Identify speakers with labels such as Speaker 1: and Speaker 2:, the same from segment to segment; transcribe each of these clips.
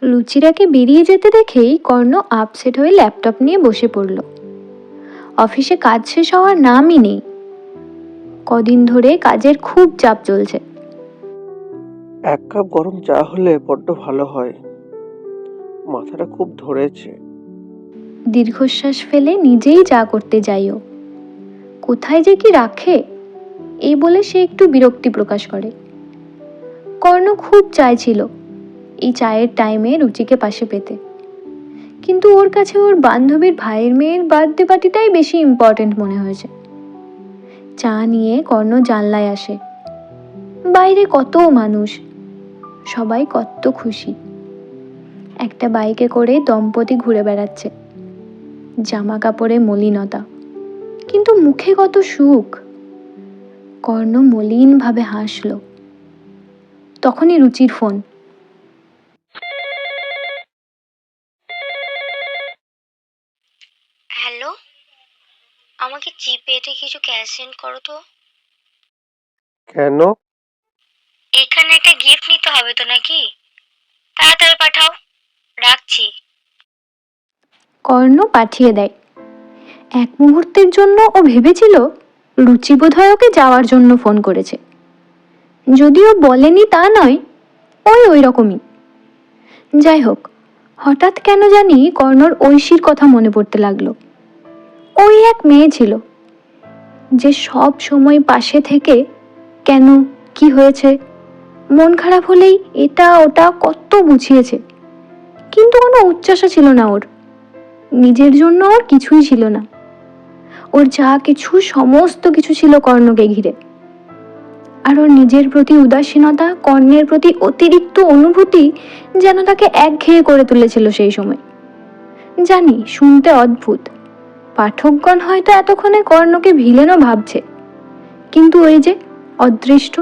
Speaker 1: রুচিরাকে বেরিয়ে যেতে দেখেই কর্ণ আপসেট হয়ে ল্যাপটপ নিয়ে বসে পড়ল। অফিসে কাজ শেষ হওয়ার নামই নেই। কদিন ধরে কাজের খুব চাপ চলছে।
Speaker 2: এক কাপ গরম চা হলে বড্ড ভালো হয়, মাথাটা খুব ধরেছে।
Speaker 1: দীর্ঘশ্বাস ফেলে নিজেই চা করতে যাইও। কোথায় যে কি রাখে, এই বলে সে একটু বিরক্তি প্রকাশ করে। কর্ণ খুব চাইছিল এই চায়ের টাইমে রুচিকে পাশে পেতে, কিন্তু ওর কাছে ওর বান্ধবীর ভাইয়ের মেয়ের বার্থডে পার্টিটাই বেশি ইম্পর্টেন্ট মনে হয়েছে। চা নিয়ে কর্ণ জানলায় আসে। বাইরে কত মানুষ, সবাই কত খুশি। একটা বাইকে করে দম্পতি ঘুরে বেড়াচ্ছে। জামা কাপড়ে মলিনতা, কিন্তু মুখে কত সুখ। কর্ণ মলিনভাবে হাসল। তখনই রুচির ফোন।
Speaker 3: হ্যালো, আমাকে জিপেতে কিছু ক্যাশ সেন্ড করো তো।
Speaker 2: কেন?
Speaker 3: এখানে একটা গিফট নিতে হবে তো নাকি, তাড়াতাড়ি পাঠাও, রাখছি।
Speaker 1: কর্ণ পাঠিয়ে দেয়। এক মুহূর্তের জন্য ও ভেবেছিল রুচি বোধহয় ওকে যাওয়ার জন্য ফোন করেছে। যদিও বলেনি তা নয়, ওই রকমই। যাই হোক, হঠাৎ কেন জানি কর্ণর ঐশীর কথা মনে পড়তে লাগলো। ওই এক মেয়ে ছিল যে সব সময় পাশে থেকে কেন, কি হয়েছে, মন খারাপ হলেই এটা ওটা কত বুঝিয়েছে, কিন্তু কোনো উচ্চাসা ছিল না ওর। নিজের জন্য ওর কিছুই ছিল না। ওর যা কিছু, সমস্ত কিছু ছিল কর্ণকে ঘিরে। আর ওর নিজের প্রতি উদাসীনতা, কর্ণের প্রতি অতিরিক্ত অনুভূতি যেন তাকে একঘেয়ে করে তুলেছিল সেই সময়। জানি শুনতে অদ্ভুত, পাঠকগণ হয়তো এতক্ষণে কর্ণকে ভিলেনও ভাবছে, কিন্তু ওই যে অদৃষ্ট।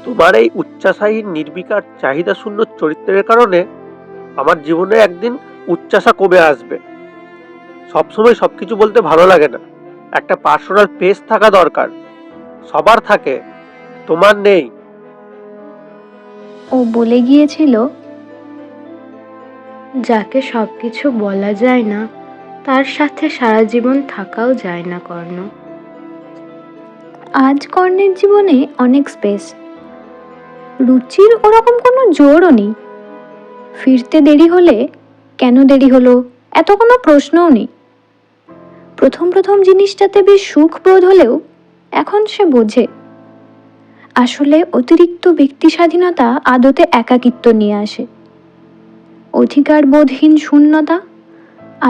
Speaker 2: তোমার এই উচ্চাসাহীন নির্বিকার চাহিদা শূন্য চরিত্রের কারণে আমার জীবনে একদিন উচ্চাসা কমে আসবে। সবসময় সবকিছু বলতে ভালো লাগে না, একটা পার্সোনাল পেজ থাকা দরকার। সবার থাকে, তোমার নেই।
Speaker 1: ও বলে গিয়েছিল,
Speaker 4: যাকে সবকিছু বলা যায় না তার সাথে সারা জীবন থাকাও যায় না কর্ণ।
Speaker 1: আজ কর্ণের জীবনে অনেক স্পেস। রুচির ওরকম কোনো জোরও নেই। ফিরতে দেরি হলে কেন দেরি হলো এত কোনো প্রশ্নও নেই। প্রথম জিনিসটাতে বেশ সুখ বোধ হলেও এখন সে বোঝে আসলে অতিরিক্ত ব্যক্তি স্বাধীনতা আদতে একাকিত্ব নিয়ে আসে। অধিকার বোধহীন শূন্যতা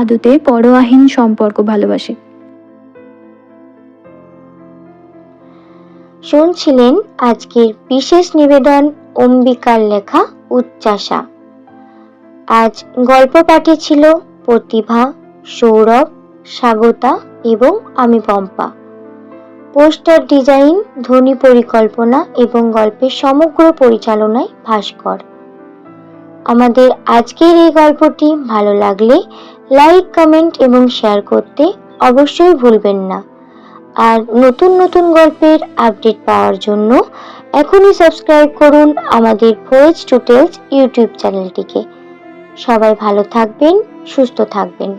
Speaker 1: আদতে পরোয়াহীন সম্পর্ক ভালোবাসে।
Speaker 3: শুনছিলেন আজকের বিশেষ নিবেদন অম্বিকার লেখা উচ্চাসা। আজ গল্প পাঠে ছিল প্রতিভা, সৌরভ, স্বাগতা এবং আমি পম্পা। পোস্টার ডিজাইন, ধ্বনি পরিকল্পনা এবং গল্পের সমগ্র পরিচালনায় ভাস্কর। আমাদের আজকের এই গল্পটি ভালো লাগলে লাইক, কমেন্ট এবং শেয়ার করতে অবশ্যই ভুলবেন না। আর নতুন গল্পের আপডেট পাওয়ার জন্য এখনই সাবস্ক্রাইব করুন আমাদের ভয়েস টু টেলস ইউটিউব চ্যানেলটিকে। সবাই ভালো থাকবেন, সুস্থ থাকবেন।